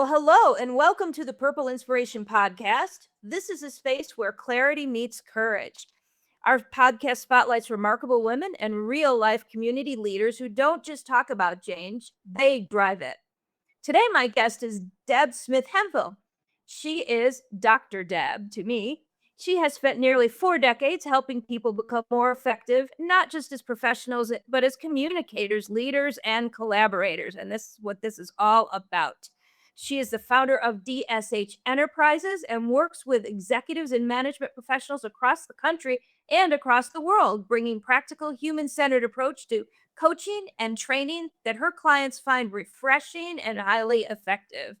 Well, hello and welcome to the Purple Inspiration Podcast. This is a space where clarity meets courage. Our podcast spotlights remarkable women and real life community leaders who don't just talk about change, they drive it. Today, my guest is Deb Smith-Hemphill. She is Dr. Deb to me. She has spent nearly 4 decades helping people become more effective, not just as professionals, but as communicators, leaders, and collaborators. And this is what this is all about. She is the founder of DSH Enterprises and works with executives and management professionals across the country and across the world, bringing practical, human centered approach to coaching and training that her clients find refreshing and highly effective.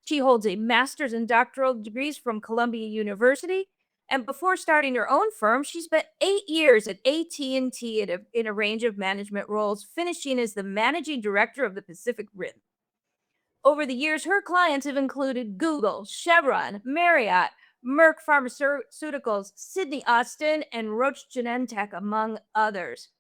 She holds a master's and doctoral degrees from Columbia University, and before starting her own firm, she spent 8 years at AT&T in a range of management roles, finishing as the managing director of the Pacific Rim. Over the years, her clients have included Google, Chevron, Marriott, Merck Pharmaceuticals, Sydney Austin, and Roche Genentech, among others.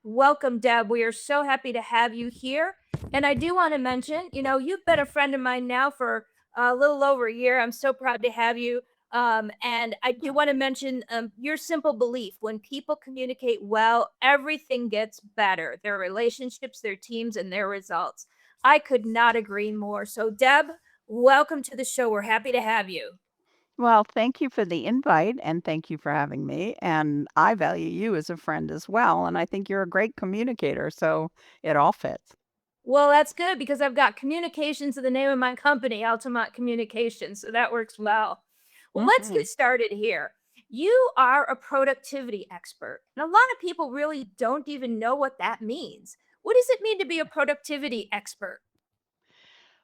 Welcome, Deb. We are so happy to have you here. And I do want to mention, you've been a friend of mine now for a little over a year. I'm so proud to have you. And I do want to mention your simple belief: when people communicate well, everything gets better, their relationships, their teams, and their results. I could not agree more. So, Deb, welcome to the show. We're happy to have you. Well, thank you for the invite and thank you for having me. And I value you as a friend as well. And I think you're a great communicator. So it all fits. Well, that's good because I've got communications in the name of my company, Altamont Communications. So that works well. Well, let's Hmm. get started here. You are a productivity expert, and a lot of people really don't even know what that means. What does it mean to be a productivity expert?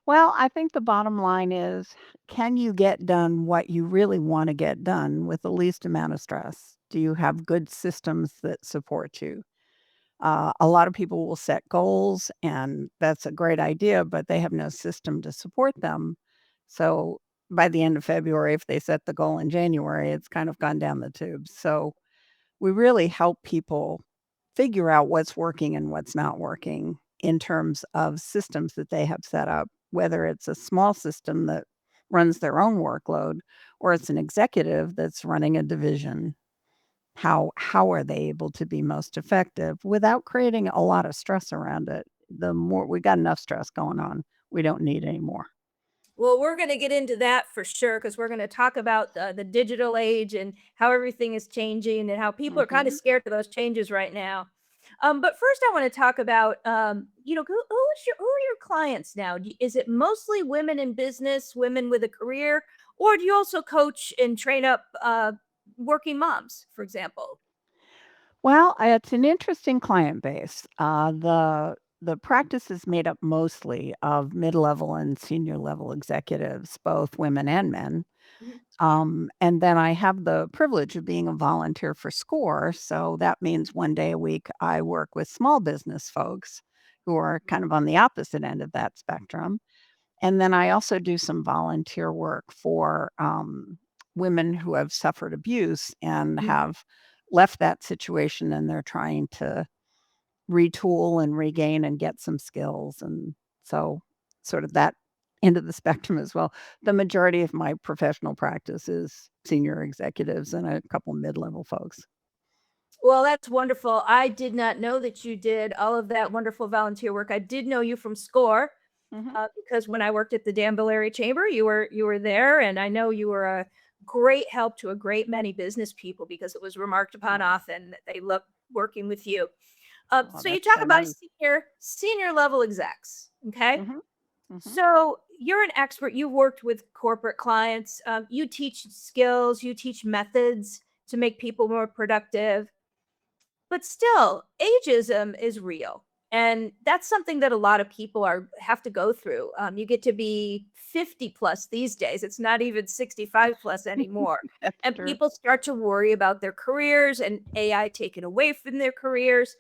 Well, I think the bottom line is, can you get done what you really want to get done with the least amount of stress? Do you have good systems that support you? A lot of people will set goals, and that's a great idea, but they have no system to support them. So by the end of February, if they set the goal in January, it's kind of gone down the tubes. So we really help people figure out what's working and what's not working in terms of systems that they have set up, whether it's a small system that runs their own workload or it's an executive that's running a division. How are they able to be most effective without creating a lot of stress around it? The more we got enough stress going on, we don't need any more. Well, we're going to get into that for sure because we're going to talk about the digital age and how everything is changing and how people are kind of Mhm. scared of those changes right now. But first, I want to talk about, who are your clients now? Is it mostly women in business, women with a career, or do you also coach and train up working moms, for example? Well, it's an interesting client base. The practice is made up mostly of mid-level and senior level executives, both women and men. Mhm. And then I have the privilege of being a volunteer for SCORE. So that means one day a week I work with small business folks who are kind of on the opposite end of that spectrum. And then I also do some volunteer work for women who have suffered abuse and have left that situation and they're trying to retool and regain and get some skills. And so, sort of that end of the spectrum as well. The majority of my professional practice is senior executives and a couple mid level folks. Well, that's wonderful. I did not know that you did all of that wonderful volunteer work. I did know you from SCORE. Hmm. Because when I worked at the Danville Area Chamber, you were there, and I know you were a great help to a great many business people because it was remarked upon Oh, often that they love working with you. oh, So you that's talk so about nice. senior level execs, okay? Hmm. Hmm. So you're an expert. You've worked with corporate clients. You teach skills. You teach methods to make people more productive. But still, ageism is real. And that's something that a lot of people are have to go through. You get to be 50 plus these days. It's not even 65 plus anymore. That's And true. people start to worry about their careers and AI taken away from their careers.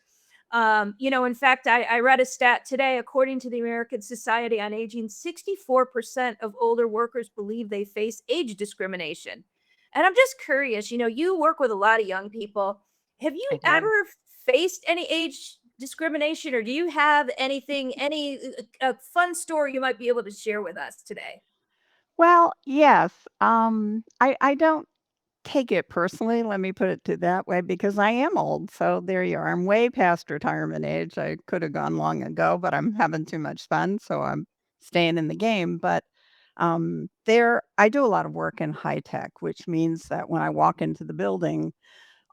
In fact, I read a stat today. According to the American Society on Aging, 64% of older workers believe they face age discrimination. And I'm just curious, you work with a lot of young people. Have you I do. ever faced any age discrimination, or do you have any fun story you might be able to share with us today? Well, yes. I don't take it personally, let me put it to that way, because I am old, so there you are. I'm way past retirement age. I could have gone long ago, but I'm having too much fun, so I'm staying in the game. But there, I do a lot of work in high tech, which means that when I walk into the building,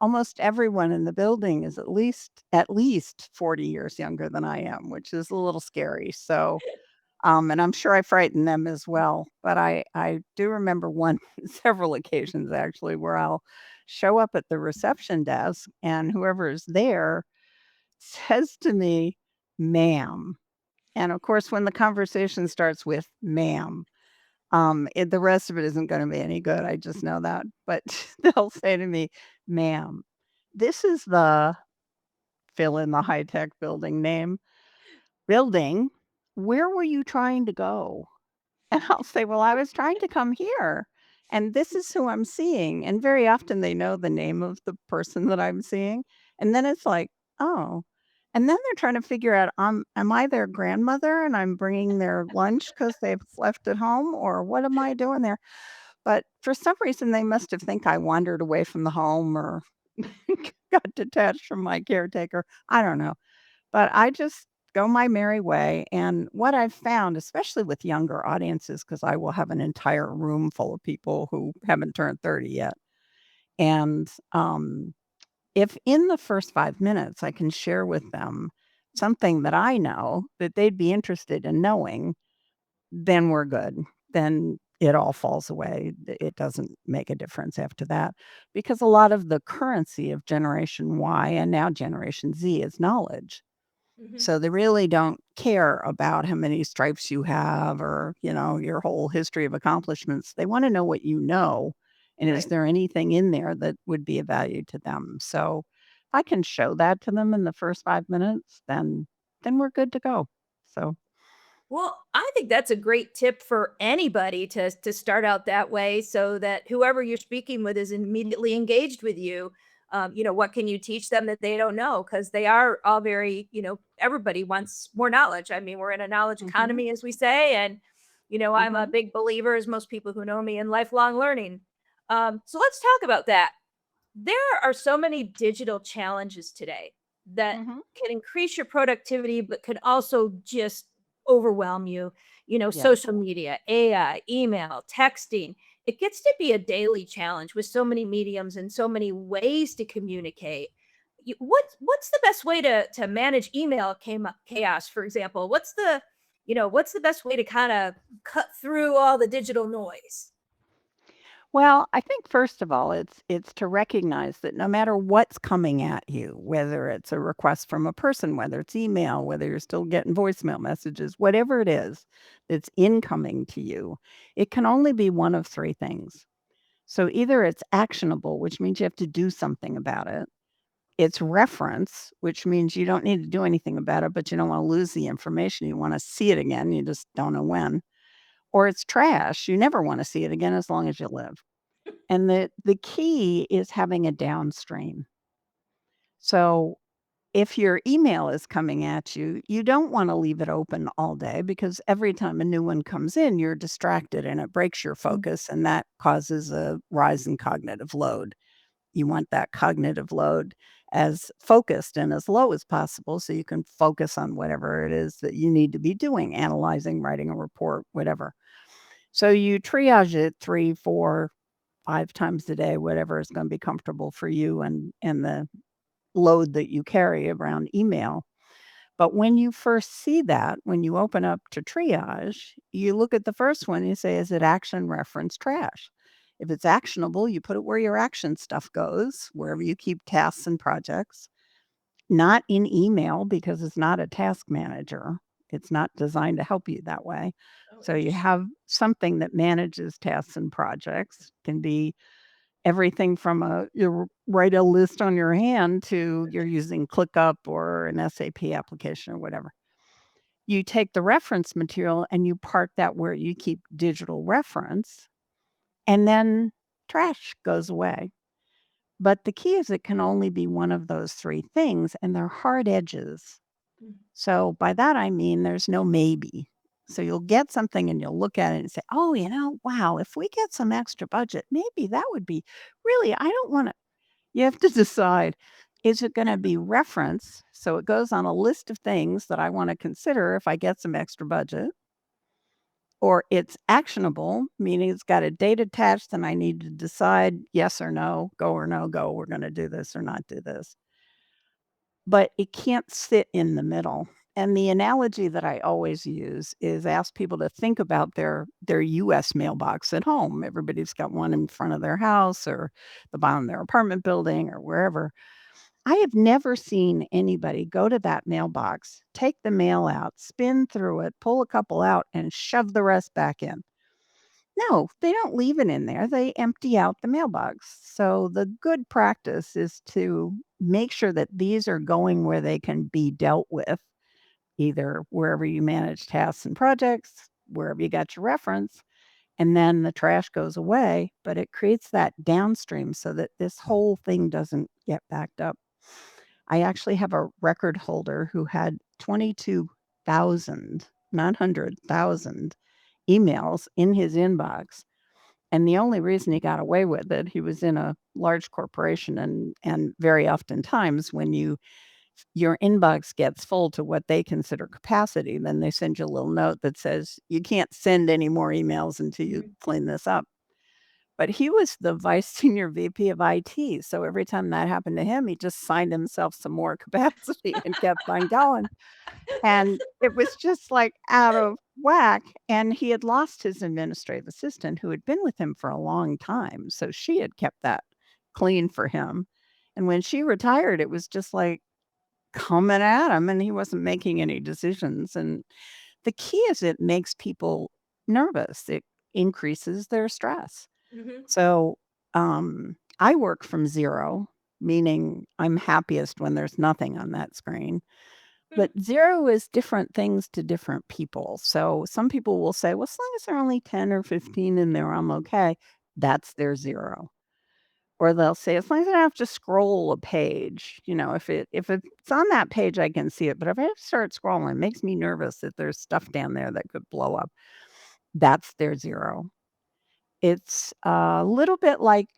almost everyone in the building is at least 40 years younger than I am, which is a little scary. So and I'm sure I frightened them as well. But I do remember one several occasions actually where I'll show up at the reception desk and whoever is there says to me, "Ma'am." And of course, when the conversation starts with "ma'am," the rest of it isn't going to be any good. I just know that. But they'll say to me, "Ma'am, this is the fill in the high tech building name building. Where were you trying to go?" And I'll say, "Well, I was trying to come here, and this is who I'm seeing." And very often they know the name of the person that I'm seeing. And then it's like, "Oh." And then they're trying to figure out, am I their grandmother and I'm bringing their lunch because they've left at home, or what am I doing there? But for some reason, they must have think I wandered away from the home or got detached from my caretaker. I don't know. But I just go my merry way, and what I've found, especially with younger audiences, because I will have an entire room full of people who haven't turned 30 yet, and, if in the first 5 minutes I can share with them something that I know that they'd be interested in knowing, then we're good. Then it all falls away. It doesn't make a difference after that, because a lot of the currency of Generation Y and now Generation Z is knowledge. Mhm. So they really don't care about how many stripes you have or, your whole history of accomplishments. They want to know what you know. And is Right. there anything in there that would be of value to them? So if I can show that to them in the first 5 minutes, then we're good to go. So Well, I think that's a great tip for anybody to start out that way so that whoever you're speaking with is immediately engaged with you. What can you teach them that they don't know? Because they are all very, everybody wants more knowledge. I mean, we're in a knowledge mhm, economy, as we say, and I'm a mhm, big believer, as most people who know me, in lifelong learning. So let's talk about that. There are so many digital challenges today that mhm. can increase your productivity, but can also just overwhelm you. Yes. Social media, AI, email, texting. It gets to be a daily challenge with so many mediums and so many ways to communicate. What's the best way to manage chaos, for example? What's the best way to kind of cut through all the digital noise? Well, I think first of all, it's to recognize that no matter what's coming at you, whether it's a request from a person, whether it's email, whether you're still getting voicemail messages, whatever it is that's incoming to you, it can only be one of three things. So either it's actionable, which means you have to do something about it. It's reference, which means you don't need to do anything about it, but you don't want to lose the information. You want to see it again. You just don't know when. Or it's trash. You never want to see it again as long as you live. And the key is having a downstream. So if your email is coming at you, you don't want to leave it open all day because every time a new one comes in, you're distracted and it breaks your focus and that causes a rise in cognitive load. You want that cognitive load as focused and as low as possible so you can focus on whatever it is that you need to be doing, analyzing, writing a report, whatever. So you triage it 3, 4, 5 times a day, whatever is gonna be comfortable for you and the load that you carry around email. But when you first see that, when you open up to triage, you look at the first one, you say, "Is it action, reference, trash?" If it's actionable, you put it where your action stuff goes, wherever you keep tasks and projects. Not in email because it's not a task manager. It's not designed to help you that way. Oh, So you interesting. have something that manages tasks and projects. Can be everything from you write a list on your hand to you're using ClickUp or an SAP application or whatever. You take the reference material and you park that where you keep digital reference, and then trash goes away. But the key is it can only be one of those three things, and they're hard edges. Mm. So by that I mean there's no maybe. So you'll get something and you'll look at it and say, oh, wow, if we get some extra budget, maybe that would be really, I don't want to. You have to decide, is it going to be reference? So it goes on a list of things that I want to consider if I get some extra budget, or it's actionable, meaning it's got a date attached and I need to decide yes or no, go or no go, we're going to do this or not do this. But it can't sit in the middle. And the analogy that I always use is ask people to think about their US mailbox at home. Everybody's got one in front of their house or the bottom of their apartment building or wherever. I have never seen anybody go to that mailbox, take the mail out, spin through it, pull a couple out, and shove the rest back in. No, they don't leave it in there. They empty out the mailbox. So the good practice is to make sure that these are going where they can be dealt with, either wherever you manage tasks and projects, wherever you got your reference, and then the trash goes away, but it creates that downstream so that this whole thing doesn't get backed up. I actually have a record holder who had 22,000, not 100,000 emails in his inbox. And the only reason he got away with it, he was in a large corporation, and very oftentimes when your inbox gets full to what they consider capacity, then they send you a little note that says, "You can't send any more emails until you Mhm. clean this up." But he was the vice senior VP of IT, so every time that happened to him, he just signed himself some more capacity and kept on going. And it was just, like, out of whack, and he had lost his administrative assistant who had been with him for a long time, so she had kept that clean for him. And when she retired, it was just, like, coming at him, and he wasn't making any decisions. And the key is it makes people nervous. It increases their stress. Mhm. So, I work from 0, meaning I'm happiest when there's nothing on that screen. Mm. But 0 is different things to different people. So some people will say, "Well, as long as there are only 10 or 15 in there, I'm okay." That's their 0. Or they'll say, "As long as I don't have to scroll a page, if it's on that page, I can see it, but if I have to start scrolling, it makes me nervous that there's stuff down there that could blow up." That's their 0. It's a little bit like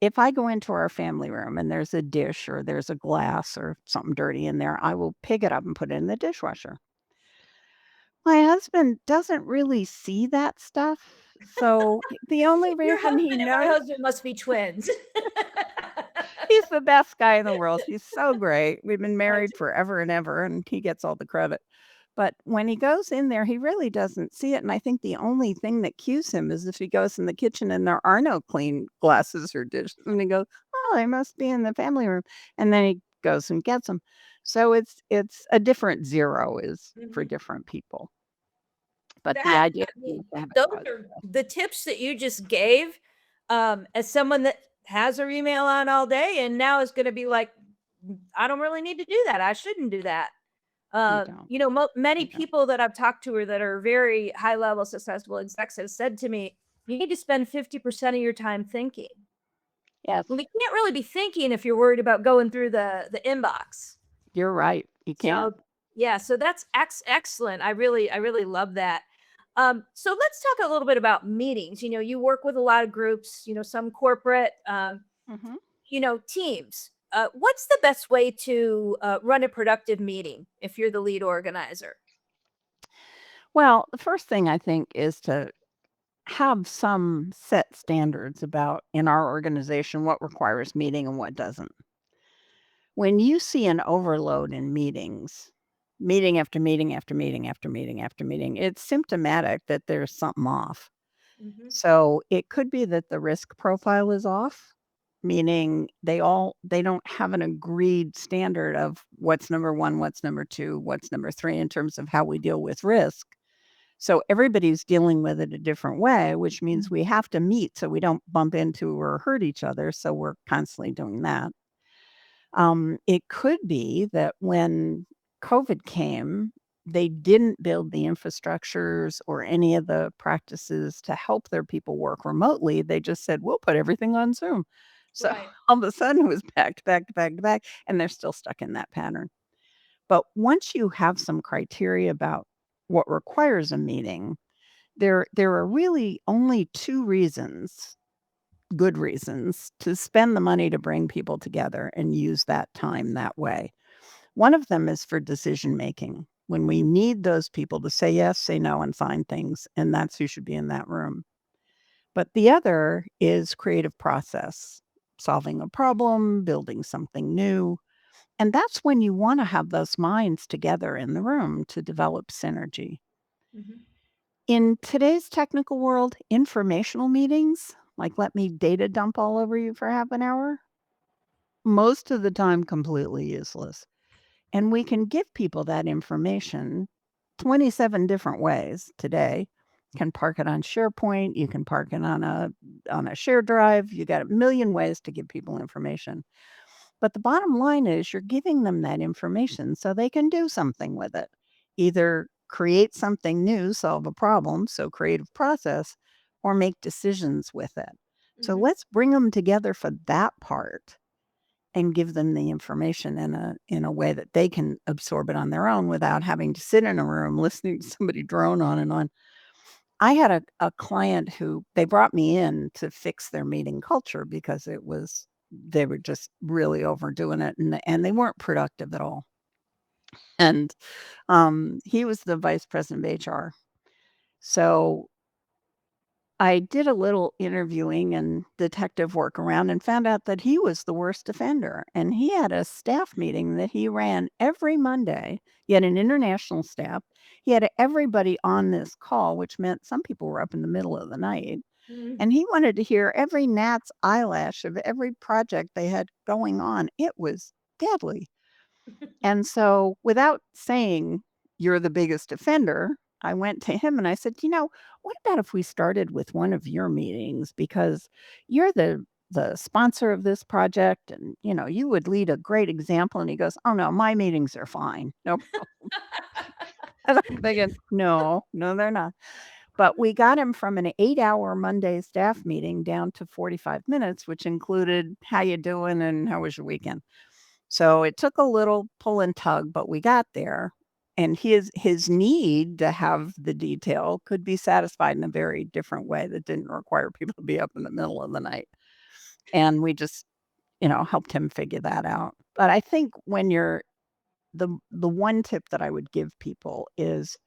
if I go into our family room and there's a dish or there's a glass or something dirty in there, I will pick it up and put it in the dishwasher. My husband doesn't really see that stuff, so the only Your reason husband he and my knows. husband must be twins. He's the best guy in the world. He's so great. We've been That's married forever and ever, and he gets all the credit. But when he goes in there, he really doesn't see it, and I think the only thing that cues him is if he goes in the kitchen and there are no clean glasses or dishes, and he goes, "Oh, they must be in the family room," and then he goes and gets them. So it's a different 0 is for Mhm. different people. But the That idea I is mean, to have it those cause are the tips that you just gave, as someone that has her email on all day and now is gonna be like, I don't really need to do that. I shouldn't do that." you don't, Many you don't. people that I've talked to or that are very high level successful execs have said to me, "You need to spend 50% of your time thinking." Yes, Well, you can't really be thinking if you're worried about going through the inbox. you're right. You can't. So, yeah, so that's excellent. I really love that. So let's talk a little bit about meetings. You work with a lot of groups, some corporate, Mhm. teams. What's the best way to run a productive meeting if you're the lead organizer? Well, the first thing I think is to have some set standards about in our organization what requires meeting and what doesn't. When you see an overload in meetings, meeting after meeting after meeting after meeting after meeting, it's symptomatic that there's something off. Mhm. So it could be that the risk profile is off, meaning they don't have an agreed standard of what's number 1, what's number 2, what's number 3 in terms of how we deal with risk. So everybody's dealing with it a different way, which means we have to meet so we don't bump into or hurt each other. So we're constantly doing that. It could be that when COVID came, they didn't build the infrastructures or any of the practices to help their people work remotely. They just said, we'll put everything on Zoom. So Right. all of a sudden it was back to back to back to back, and they're still stuck in that pattern. But once you have some criteria about what requires a meeting, there are really only two reasons, good reasons, to spend the money to bring people together and use that time that way. One of them is for decision making, when we need those people to say yes, say no, and sign things, and that's who should be in that room. But the other is creative process, solving a problem, building something new. And that's when you want to have those minds together in the room to develop synergy. Mhm. In today's technical world, informational meetings, like let me data dump all over you for half an hour, most of the time completely useless. And we can give people that information 27 different ways today. You can park it on SharePoint, you can park it on a share drive, you got a million ways to give people information. But the bottom line is you're giving them that information so they can do something with it. Either create something new, solve a problem, so creative process, or make decisions with it. So Mhm. let's bring them together for that part and give them the information in a way that they can absorb it on their own without having to sit in a room listening to somebody drone on and on. I had a client who they brought me in to fix their meeting culture because they were just really overdoing it and they weren't productive at all. And he was the vice president of HR. So I did a little interviewing and detective work around and found out that he was the worst offender. And he had a staff meeting that he ran every Monday. He had an international staff. He had everybody on this call, which meant some people were up in the middle of the night. Mm. And he wanted to hear every gnat's eyelash of every project they had going on. It was deadly. And so, without saying, "You're the biggest offender," I went to him and I said, what about if we started with one of your meetings? Because you're the sponsor of this project and, you would lead a great example." And he goes, "Oh, no, my meetings are fine. No problem." And I'm thinking, no, no, they're not. But we got him from an 8-hour Monday staff meeting down to 45 minutes, which included how you doing and how was your weekend. So it took a little pull and tug, but we got there. And his need to have the detail could be satisfied in a very different way that didn't require people to be up in the middle of the night. And we just, helped him figure that out. But I think when you're the one tip that I would give people is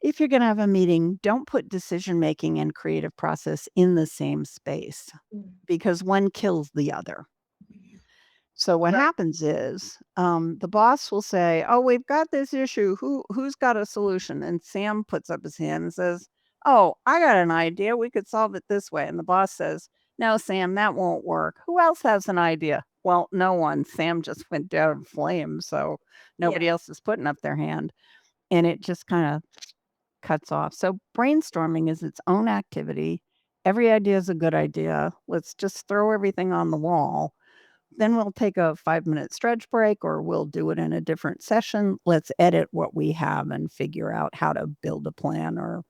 if you're going to have a meeting, don't put decision making and creative process in the same space Mm. because one kills the other. So what Right. happens is, the boss will say, "Oh, we've got this issue. Who's got a solution?" And Sam puts up his hand and says, "Oh, I got an idea. We could solve it this way." And the boss says, "No, Sam, that won't work. Who else has an idea?" Well, no one. Sam just went down in flames, so Yeah. nobody else is putting up their hand, and it just kind of cuts off. So brainstorming is its own activity. Every idea is a good idea. Let's just throw everything on the wall, then we'll take a 5-minute stretch break or we'll do it in a different session. Let's edit what we have and figure out how to build a plan or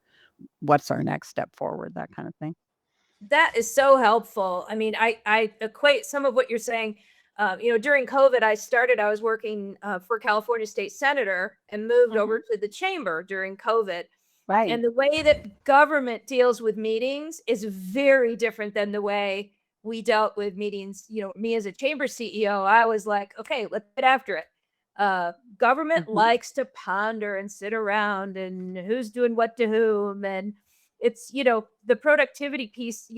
what's our next step forward, that kind of thing. That is so helpful. I mean, I equate some of what you're saying. During COVID, I was working for California state senator and moved over Mhm. to the chamber during COVID. Right. And the way that government deals with meetings is very different than the way we dealt with meetings. Me as a chamber CEO, I was like, okay, let's get after it. Government Mhm. likes to ponder and sit around and who's doing what to whom. And it's, the productivity piece,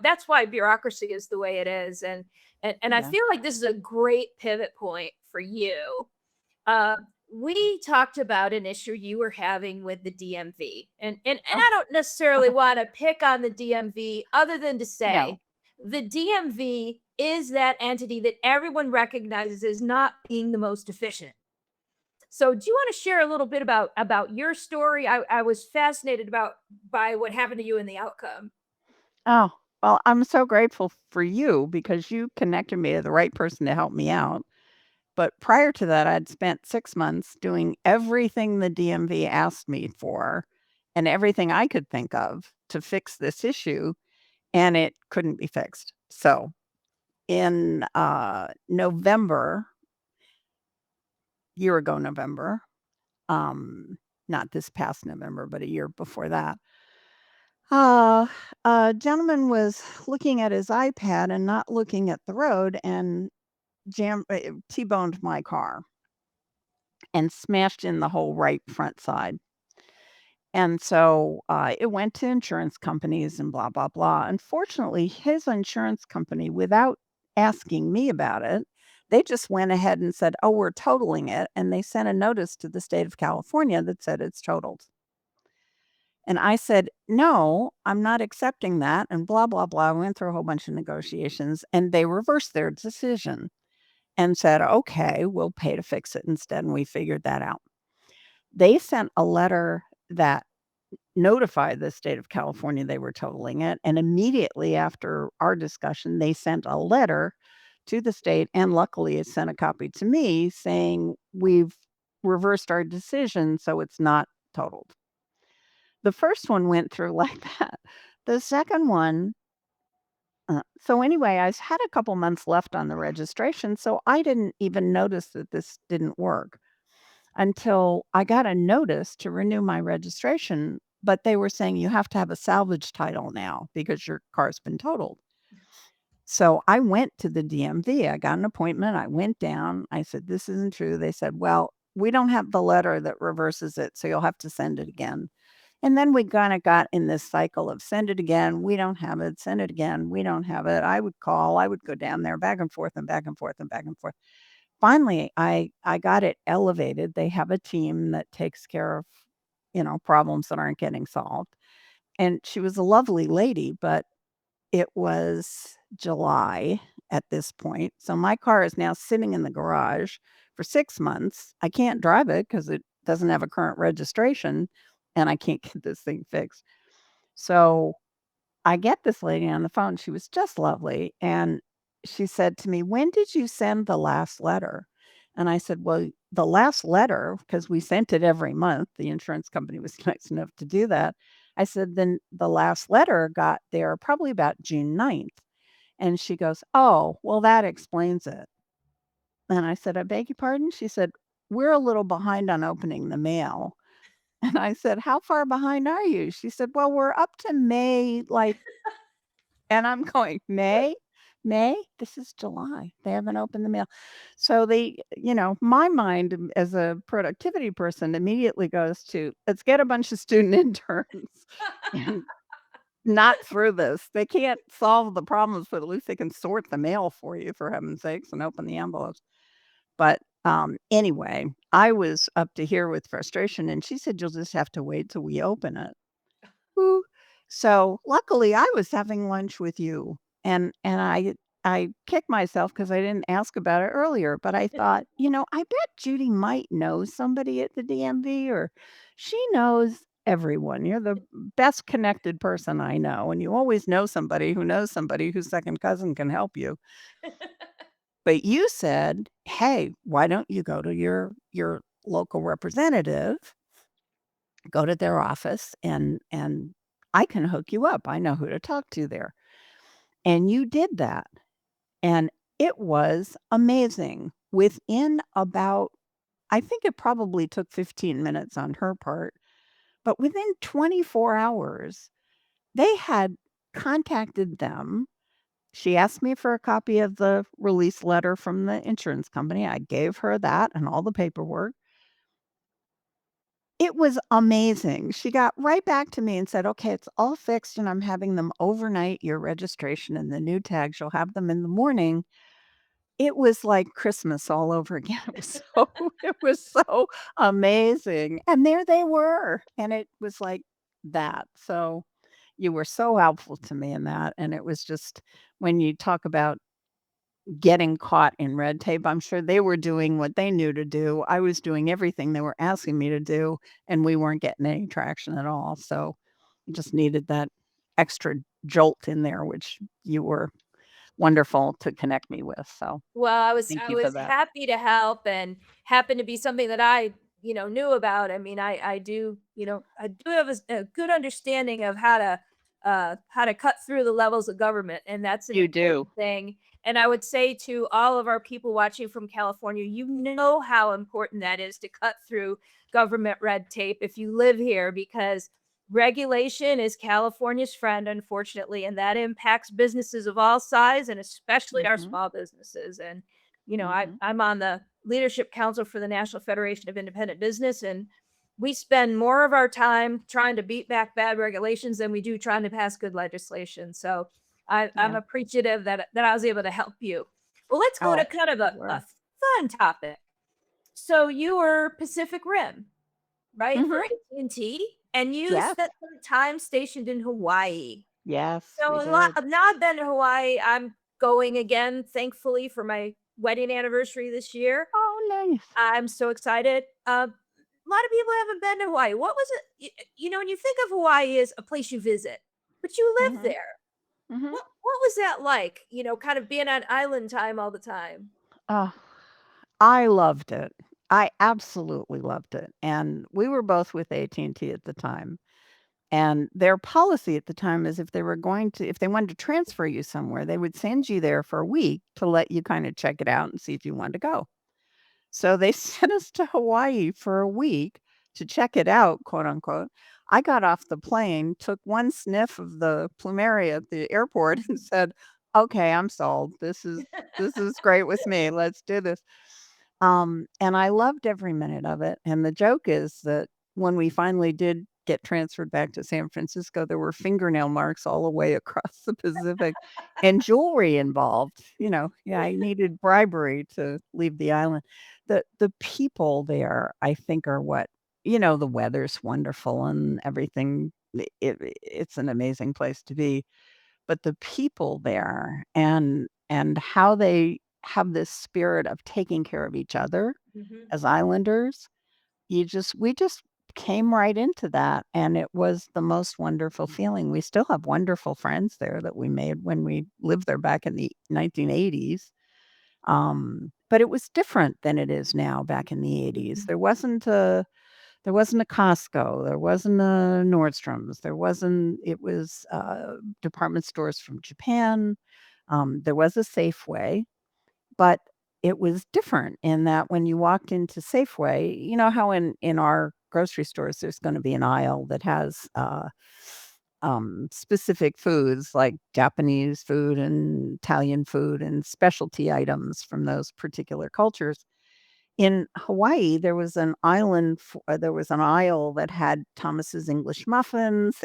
that's why bureaucracy is the way it is. And I Yeah. feel like this is a great pivot point for you. uh, we talked about an issue you were having with the DMV, and Oh, I don't necessarily want to pick on the DMV, other than to say no. the DMV is that entity that everyone recognizes as not being the most efficient. So, do you want to share a little bit about your story? I was fascinated by what happened to you and the outcome. Oh, well, I'm so grateful for you because you connected me to the right person to help me out. But prior to that, I'd spent 6 months doing everything the DMV asked me for and everything I could think of to fix this issue, and it couldn't be fixed. So in November, year ago November, um, not this past November, but a year before that. Uh, a gentleman was looking at his iPad and not looking at the road and T-boned my car and smashed in the whole right front side. And so, it went to insurance companies and blah, blah, blah. Unfortunately, his insurance company, without asking me about it, they just went ahead and said, "Oh, we're totaling it," and they sent a notice to the state of California that said it's totaled. And I said, "No, I'm not accepting that," and blah, blah, blah. We went through a whole bunch of negotiations, and they reversed their decision and said, "Okay, we'll pay to fix it instead," and we figured that out. They sent a letter that notified the state of California they were totaling it, and immediately after our discussion, they sent a letter to the state, and luckily it sent a copy to me saying, "We've reversed our decision, so it's not totaled." The first one went through like that. The second one so anyway, had a couple months left on the registration, so I didn't even notice that this didn't work until I got a notice to renew my registration, but they were saying you have to have a salvage title now because your car's been totaled. So I went to the DMV. I got an appointment. I went down. I said, "This isn't true." They said, "Well, we don't have the letter that reverses it, so you'll have to send it again." And then we kinda got in this cycle of send it again, we don't have it, send it again, we don't have it. I would call, I would go down there back and forth and back and forth and back and forth. Finally, I got it elevated. They have a team that takes care of, problems that aren't getting solved. And she was a lovely lady, but it was July at this point. So my car is now sitting in the garage for 6 months. I can't drive it because it doesn't have a current registration, and I can't get this thing fixed. So I get this lady on the phone, she was just lovely, and she said to me, "When did you send the last letter?" And I said, "Well, the last letter, because we sent it every month, the insurance company was nice enough to do that." I said, "Then the last letter got there probably about June 9th." And she goes, "Oh, well, that explains it." And I said, "I beg your pardon?" She said, "We're a little behind on opening the mail." And I said, "How far behind are you?" She said, "Well, we're up to May, like." And I'm going, "May? May? This is July. They haven't opened the mail." So my mind as a productivity person immediately goes to, "Let's get a bunch of student interns and not through this. They can't solve the problems, but at least they can sort the mail for you, for heaven's sakes, and open the envelopes." But, anyway, I was up to here with frustration, and she said, "You'll just have to wait till we open it." Woo. So, luckily, I was having lunch with you, and I kicked myself because I didn't ask about it earlier, but I thought, I bet Judy might know somebody at the DMV, or she knows everyone. You're the best connected person I know, and you always know somebody who knows somebody whose second cousin can help you. But you said, "Hey, why don't you go to your local representative, go to their office, and I can hook you up. I know who to talk to there." And you did that, and it was amazing. Within about, I think it probably took 15 minutes on her part, but within 24 hours, they had contacted them. She asked me for a copy of the release letter from the insurance company. I gave her that and all the paperwork. It was amazing. She got right back to me and said, "Okay, it's all fixed, and I'm having them overnight your registration and the new tags. You'll have them in the morning." It was like Christmas all over again. It was so amazing. And there they were. And it was like that. So you were so helpful to me in that. And it was just, when you talk about getting caught in red tape, I'm sure they were doing what they knew to do. I was doing everything they were asking me to do, and we weren't getting any traction at all. So I just needed that extra jolt in there, which you were wonderful to connect me with. So Well, thank I you for was that. happy to help and happened to be something that I, knew about. I mean, I do, I do have a good understanding of how to cut through the levels of government, and that's an You do. important thing. And I would say to all of our people watching from California, you know how important that is to cut through government red tape if you live here, because regulation is California's friend, unfortunately, and that impacts businesses of all size and especially our Mhm. small businesses. And, Mhm. I'm on the leadership council for the National Federation of Independent Business, and we spend more of our time trying to beat back bad regulations than we do trying to pass good legislation. So I'm Yeah. appreciative that I was able to help you. Well, let's go to Oh, kind of you a were. fun topic. So you were Pacific Rim, right, for Mhm. AT&T, and you Yes. spent some time stationed in Hawaii. Yes, So we a lot did. I've not been to Hawaii. I'm going again, thankfully, for my wedding anniversary this year. Oh, nice. I'm so excited. A lot of people haven't been to Hawaii. What was it? When you think of Hawaii as a place you visit, but you live Mhm. there. Mhm. What was that like? Kind of being on island time all the time. Oh, I loved it. I absolutely loved it, and we were both with AT&T at the time, and their policy at the time is if they wanted to transfer you somewhere, they would send you there for a week to let you kinda check it out and see if you wanted to go. So they sent us to Hawaii for a week to "check it out," quote, unquote. I got off the plane, took one sniff of the plumeria at the airport and said, "Okay, I'm sold. This is great with me. Let's do this." And I loved every minute of it, and the joke is that when we finally did get transferred back to San Francisco, there were fingernail marks all the way across the Pacific and jewelry involved, yeah, I needed bribery to leave the island. The people there, I think, are what the weather's wonderful and everything. It's an amazing place to be, but the people there and how they have this spirit of taking care of each other Mhm. as islanders, we just came right into that, and it was the most wonderful feeling. We still have wonderful friends there that we made when we lived there back in the 1980s. But it was different than it is now back in the 80s. Mhm. There wasn't a Costco, there wasn't a Nordstrom's, it was, department stores from Japan, there was a Safeway, but it was different in that when you walked into Safeway, you know how in our grocery stores, there's gonna be an aisle that has, specific foods like Japanese food and Italian food and specialty items from those particular cultures. In Hawaii, there was an aisle that had Thomas's English muffins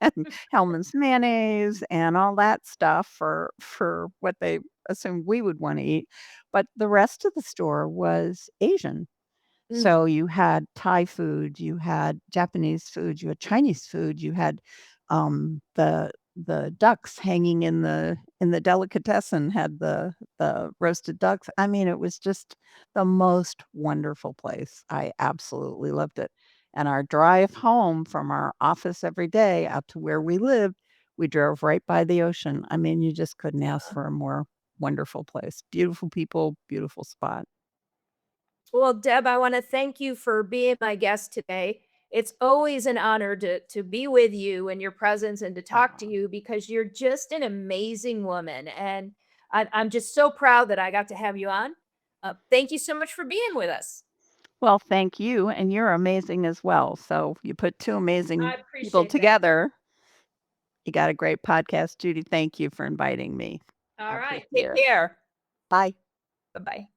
and Hellmann's mayonnaise and all that stuff for what they assumed we would wanna eat, but the rest of the store was Asian. Mm. So you had Thai food, you had Japanese food, you had Chinese food, you had, the ducks hanging in the delicatessen had the roasted ducks. I mean, it was just the most wonderful place. I absolutely loved it. And our drive home from our office every day out to where we lived, we drove right by the ocean. I mean, you just couldn't ask for a more wonderful place. Beautiful people, beautiful spot. Well, Deb, I want to thank you for being my guest today. It's always an honor to be with you and your presence and to talk to Aw. you, because you're just an amazing woman. And I'm just so proud that I got to have you on. Thank you so much for being with us. Well, thank you, and you're amazing as well. So you put 2 I amazing people appreciate that. together, you got a great podcast. Judy, thank you for inviting me. I All right. appreciate Take it. care. Bye. Bye bye.